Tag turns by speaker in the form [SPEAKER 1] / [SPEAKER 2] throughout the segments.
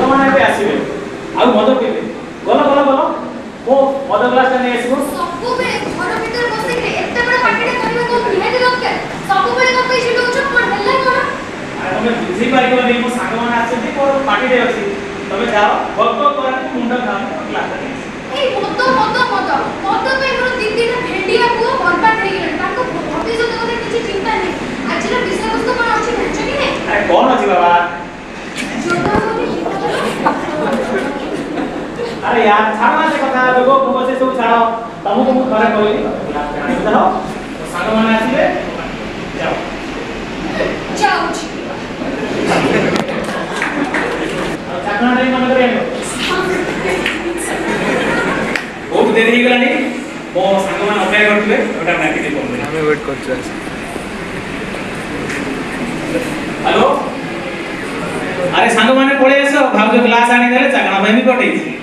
[SPEAKER 1] ସାଙ୍ଗମାନେ ଏବେ ଆସିବେ ଆଉ ମଦ ପିଇବେ ଗଲ ଗଲ ଗଲ ମୋ ମଦ ଗ୍ଲାସଟା ନେଇ ଆସିବ
[SPEAKER 2] ସବୁବେଳେ ଘର ଭିତରେ ବସିକି ଏତେ ବଡ଼ ପାର୍ଟିଟା କରିବା ତ ନିହାତି ଦରକାର ସବୁବେଳେ କଣ ପାଇଁ ଚିଲଉଛ କଣ ହେଲା କଣ
[SPEAKER 1] ତମେ ବୁଝିପାରିବନି ମୋ ସାଙ୍ଗମାନେ ଆସିଛନ୍ତି ମୋର ପାର୍ଟିଟେ ଅଛି ତମେ ଯାଅ ଗପ କରନ୍ତୁ ମୁଣ୍ଡ ଖାଅ ଗ୍ଲାସଟା ନେଇ
[SPEAKER 2] ଏଇ ମଦ ମଦ ମଦ ମଦ ପାଇଁ ମୋର ଦିଦିଟା ଭେଣ୍ଡିଆ ପୁଅ ବର୍ବାଦ ହେଇଗଲାଣି ତାଙ୍କ ଭବିଷ୍ୟତ କଥା କିଛି ଚିନ୍ତା ନାହିଁ ଆଜିର ବିଷୟବସ୍ତୁ କଣ ଅଛି ଜାଣିଛ କି ନାହିଁ
[SPEAKER 1] ଆରେ କଣ ଅଛି ବାବା अरे यार छाड़ना से कथा लोगों को बसे सब छाड़ो तुमको मु थरे कहली ग्लास पानी दो साग माने आसीले जाओ
[SPEAKER 2] जाओ
[SPEAKER 1] चाकणा नहीं मन करे बहुत देरी हो गलानी मो साग माने अपेक्षा करथले ओटा नाकी दे बोल हमें वेट करछु हेलो अरे साग माने पळे आसो भाउज ग्लास आनी देले चाकणा भाई भी पटेछि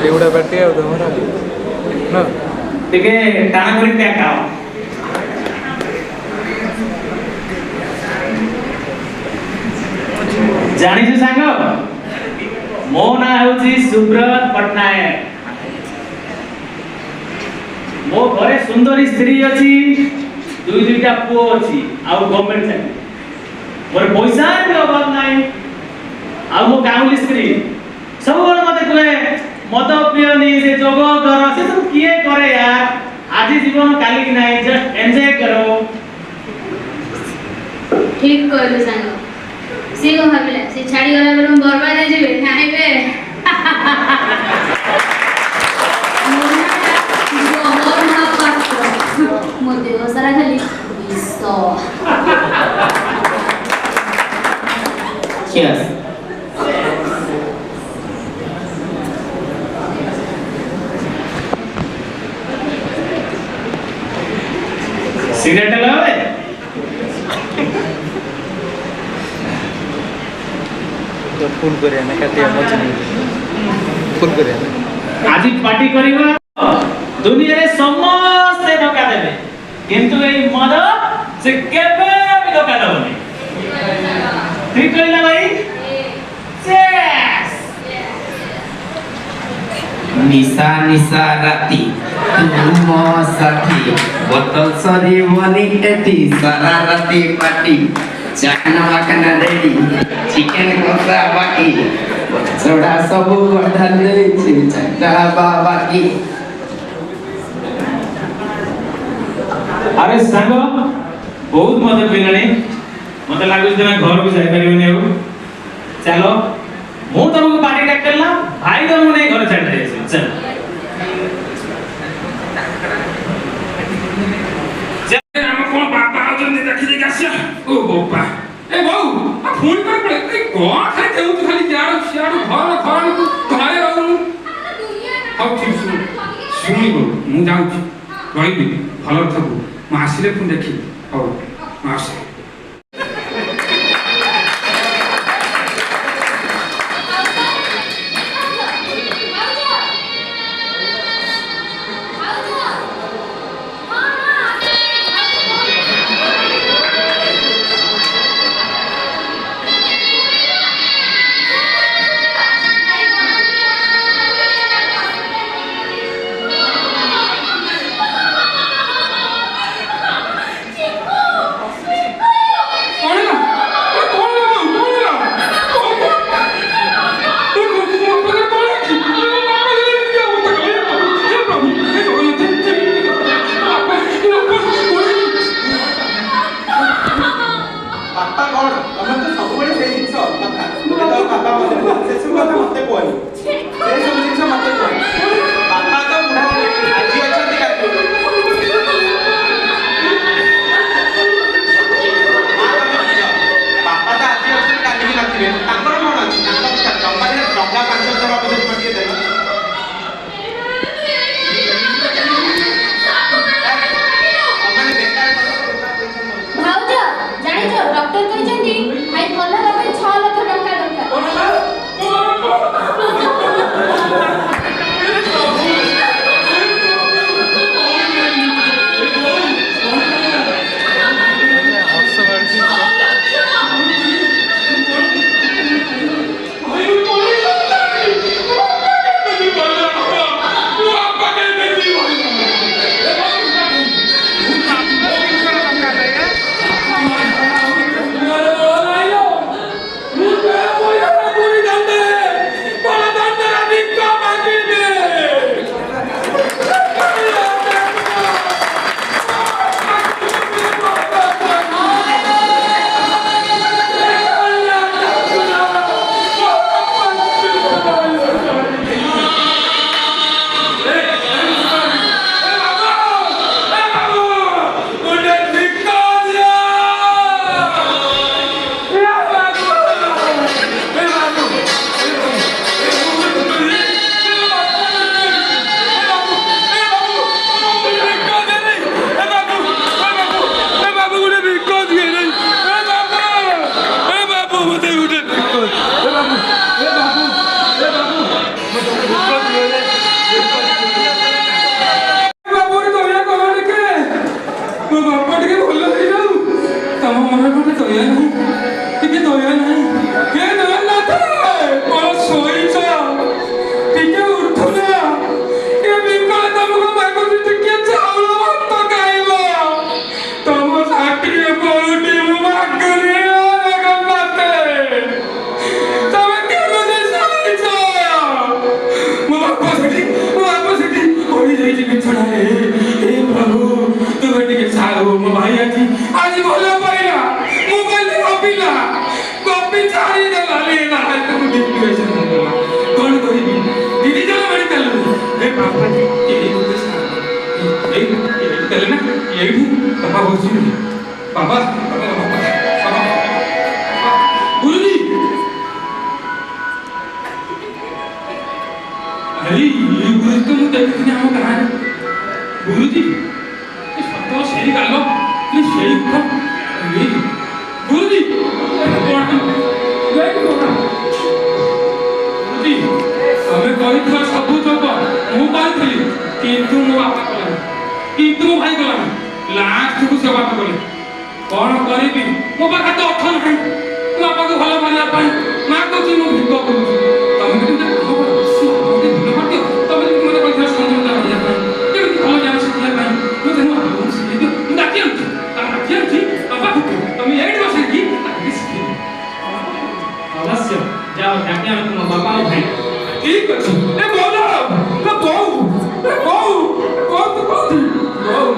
[SPEAKER 3] देवड़ा बैठे हो तुम्हारा ना
[SPEAKER 1] टिके टाणा करी पैक आओ जानी छु सांग मो ना होची सुब्रत पटनायक मो घरे सुंदरी स्त्री अछि दुई दुईटा पुओ अछि आउ गवर्नमेंट चाकरी मोर पैसा के अभाव नाही आउ मो गाउली स्त्री सब बड़ मते कहे मद पियोनी से जोग कर से सब किए करे यार आज जीवन काली की नाही जस्ट एन्जॉय करो
[SPEAKER 4] ठीक कहले सांग से को भाबिला से छाड़ी गला बेर बर्बाद हो जेबे नाही बे मोदी सारा खाली विश्व
[SPEAKER 1] Cheers. सिगरेट लगावे
[SPEAKER 3] तो फुल करे ना काटे मच नहीं फुल करे ना
[SPEAKER 1] आज पार्टी करिवा दुनिया रे समस्त धोखा देबे किंतु ए मद से केबे भी धोखा देबनी ठीक कहला भाई यस
[SPEAKER 5] निशा निशा राती तुम साथी बोतल सरी मनी एटी सारा राती पार्टी चाकना वाकना रेडी चिकन कसा बाकी छोड़ा सब कथा ले चटा बाकी
[SPEAKER 1] अरे सांग बहुत मजा पिलानी मते लागु जे घर को जाई परिबनी अब चलो मु तुमको पार्टी टैक करला भाई तुमको नहीं घर छाड़ दे चल
[SPEAKER 6] जे हम कोन बापा आउजन देखि देखि आसिया ओ बापा ए बहु आ फोन कर पड़े ए कोन खाइ देउ तू खाली जाड़ सियाड़ घर घर घरे रहू हौ ठीक सुनी गो मु जाउ रहिबी भलो थबु मासिले पुन देखि हौ मास
[SPEAKER 2] चिकू
[SPEAKER 6] ହେଇଛି ବିଛଣାରେ ଏ ପ୍ରଭୁ ତୁମେ ଟିକେ ଛାଡୁ ମୋ ଭାଇ ଆଜି ଭଲ ପାଇଲା ମୋବାଇଲ ଗପିଲା ଗପି ଛାଡ଼ିଦେଲା ନା ତାକୁ ଡିପ୍ରେସନ ହେଇଗଲା କଣ କରିବି ଦିଦି ଜଣ ମେଡିକାଲ ଏ ବାପା ଏଇ ଦେଲେ ନା ଏଇଠି ବାପା ବସି ବାବା ଗୁରୁଜୀ अरे ये गुरुजी तो मुझे देखते नहीं हम कहाँ हैं गुरुजी ये सत्ता शेरी कर लो ये शेरी को ये गुरुजी कौन है गए क्यों ना गुरुजी हमें कोई तो सब तो मुँह पाल थी किंतु मुँह आपका कोला किंतु मुँह भाई कोला लास्ट को सेवा कोले कौन करे भी मुँह पाल तो अच्छा नहीं मुँह आपको भला भला पाए माँ को जी मुँह भिक्को करूँ तब मैं कितना
[SPEAKER 1] अवश्य जाओ डाकिया में तुम बाबा और भाई
[SPEAKER 6] ठीक अछि ए बोलो ए बहु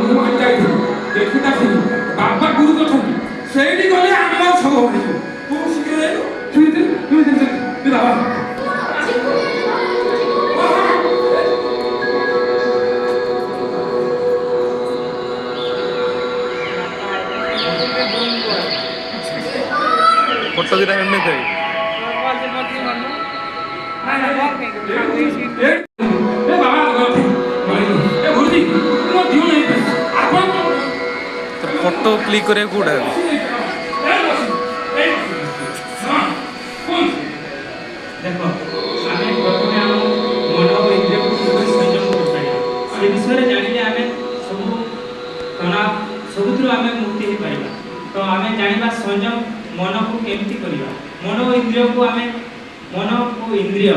[SPEAKER 6] मु जाई देखुता छी बाबा गुरु तो छथि सेठी गले आम्मा सब होई तू सिखे तू बाबा
[SPEAKER 3] फोटो दिरा करने थे
[SPEAKER 6] ए बाबा ए गुरुजी मो दियो नहीं आपन
[SPEAKER 3] तो फोटो क्लिक करे कोडा
[SPEAKER 1] देखो आमे प्रथमे हम मन और इंद्रिय को संयम करता से विषय रे जानिले आमे सब तनाव सबुद्र आमे मुक्ति हे पाइबा तो आमे जानिबा संयम मन को केमती करिबा मन और इंद्रिय को आमे मन को इंद्रिय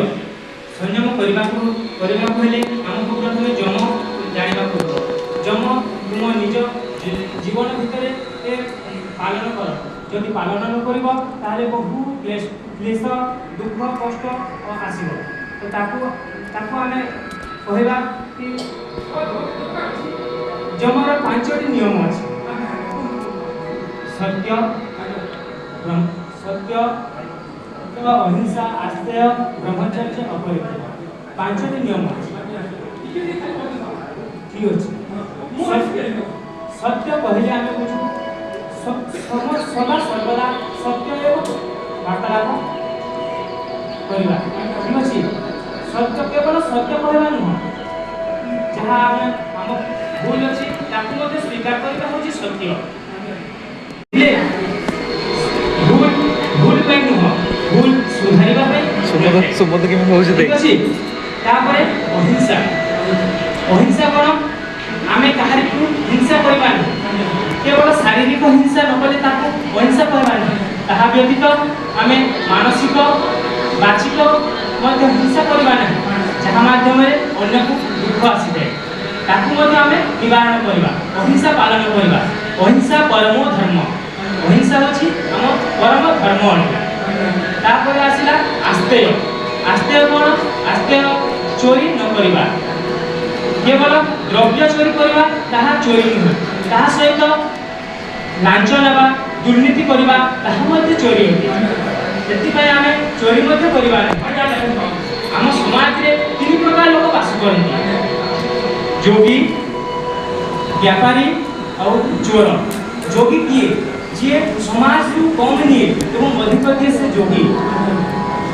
[SPEAKER 1] संयम करबा को हेले हमको प्रथमे जम जानिबा पड़ो जम तुम निज जीवन भितर पालन कर जदि पालन न करिबो ताले बहु क्लेश दुख कष्ट आसीबो तो ताको आमे कहबा कि जमर पांचटी नियम अछि सत्य अहिंसा आस्तेय ब्रह्मचर्य अपरिग्रह पांचटी नियम ठीक अछि सत्य कहले आमे बुझू सदा सर्वदा सत्य एवं वार्तालाप करबा ठीक अछि सत्य केवल सत्य कहबा नुह जहाँ आमे हम भूल अछि ताकू मध्ये स्वीकार करबा होछि सत्य भूल पे नुह भूल सुधारिबा पे
[SPEAKER 3] सुमत के बहुत दे
[SPEAKER 1] ठीक अछि तापरे अहिंसा कोन आमे काहारी को हिंसा करबा केवल शारीरिक हिंसा न कले ताको अहिंसा कहबा ताहा व्यतीत आमे मानसिक बाचिक मध्ये हिंसा करबा ना जहाँ माध्यम अन्य को दुख आसी जाए ताकू मध्ये आमे निवारण करबा अहिंसा पालन करबा अहिंसा परमो धर्म अहिंसा अछि हम परम धर्म अनिला तापर आसिला आस्तेय आस्तेय कोन आस्तेय चोरी न करबा केवल द्रव्य चोरी करबा ताहा चोरी नुह ताहा सहित लांच नेबा दुर्नीति करबा ताहा मध्ये चोरी होती सेति पय आमे चोरी मध्ये करबा हम समाज रे तीन प्रकार लोक बास करନ୍ତି जोगी व्यापारी और चोर जोगी किए जे समाज रु कम निए एवं अधिक दिए से जोगी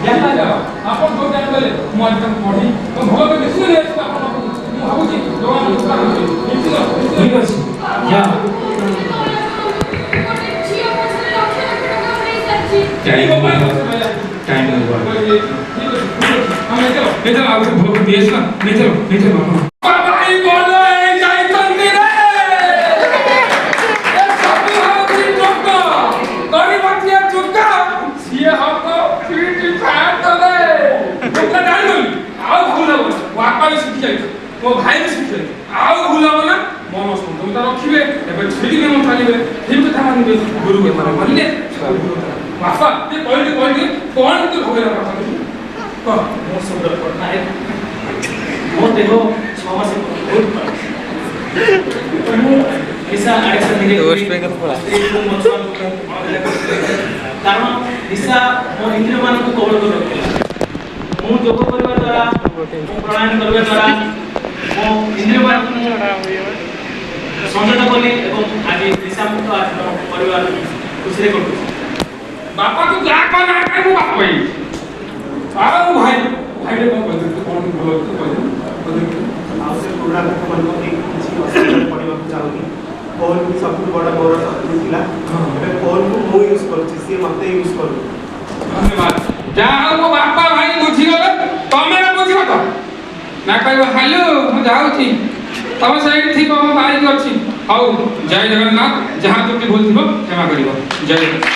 [SPEAKER 1] व्यापारी
[SPEAKER 6] आपन तो जान गले मु आज तक पढी तो भलो बेसी नै आपन मु भाबुची लोगन उत्तर ठीक
[SPEAKER 1] अछि या
[SPEAKER 5] टाइम
[SPEAKER 6] हम चलो आगे भलो दिएस ना चलो बाबा ई बोलो ए जाई तंदी रे ए सब हाथी टोका गरीब बटिया चुका सिए हमको फीट फाट दे टोका डाल आओ भूलबो वापा भी सीख जाई मो भाई भी सीख जाई आओ भूलबो ना मन सुन तो रखिबे एबे छुरी में मन थालिबे फिर कथा मानिबे गुरु के माने मानले वापा ये कोई कौन तो भोगेला कथा को मो सुंदर पटना है
[SPEAKER 1] मो देखो ସମସ୍ତେ ବହୁତ ଖରାପ। ତ ମୁଁ ନିଶା ଆଡ଼ିକ୍ସନ୍
[SPEAKER 3] West Bengal ପଳା।
[SPEAKER 1] କାରଣ ନିଶା ମୋ ଇନ୍ଦ୍ରିୟମାନଙ୍କୁ କବଳ କରି ରଖିଥିଲା। ମୁଁ ଯୋଗ କରିବା ଦ୍ୱାରା ମୁଁ ପ୍ରାଣାୟାମ କରିବା ଦ୍ୱାରା ମୋ ଇନ୍ଦ୍ରିୟମାନଙ୍କୁ ସଂଯତ କଲି ଏବଂ ଆଜି ନିଶାମୁକ୍ତ ଆଜି ମୋ ପରିବାର ଖୁସିରେ କଟୁଛି।
[SPEAKER 6] ବାପା ତୁ ଯା କହ ନା କାଇଁ ମୁଁ ବାପ ହେଇ ଆଉ ଭାଇ ଭାଇରେ କଣ କହିଲୁ ତୁ କଣ ଭଲ ତୁ କହିଲୁ
[SPEAKER 7] ଆଉ ସେ ପୁରୁଣା ଲୋକମାନଙ୍କୁ ନେଇ କିଛି ଅସୁବିଧା ପଡ଼ିବାକୁ ଚାହୁଁନି। ଫୋନ୍ ସବୁଠୁ ବଡ଼ ମୋର ଶତ୍ରୁ ଥିଲା। ଏବେ ଫୋନ୍କୁ ମୁଁ ୟୁଜ୍ କରୁଛି, ସିଏ ମୋତେ ୟୁଜ୍ କରୁଛି।
[SPEAKER 6] ଧନ୍ୟବାଦ ଯାହା ହଉ ମୋ ବାପା ଭାଇ ବୁଝିଗଲେ ତମେ ବୁଝିବ ତ ନା କହିବ ହାଲୁ ମୁଁ ଯାଉଛି ତମ ସେଇଠି ଥିବ ମୋ ବାଇକ୍ ଅଛି ହଉ ଜୟ ଜଗନ୍ନାଥ ଯାହା ତ୍ରୁଟି ଭୁଲ ଥିବ କ୍ଷମା କରିବ ଜୟ ଜଗନ୍ନାଥ।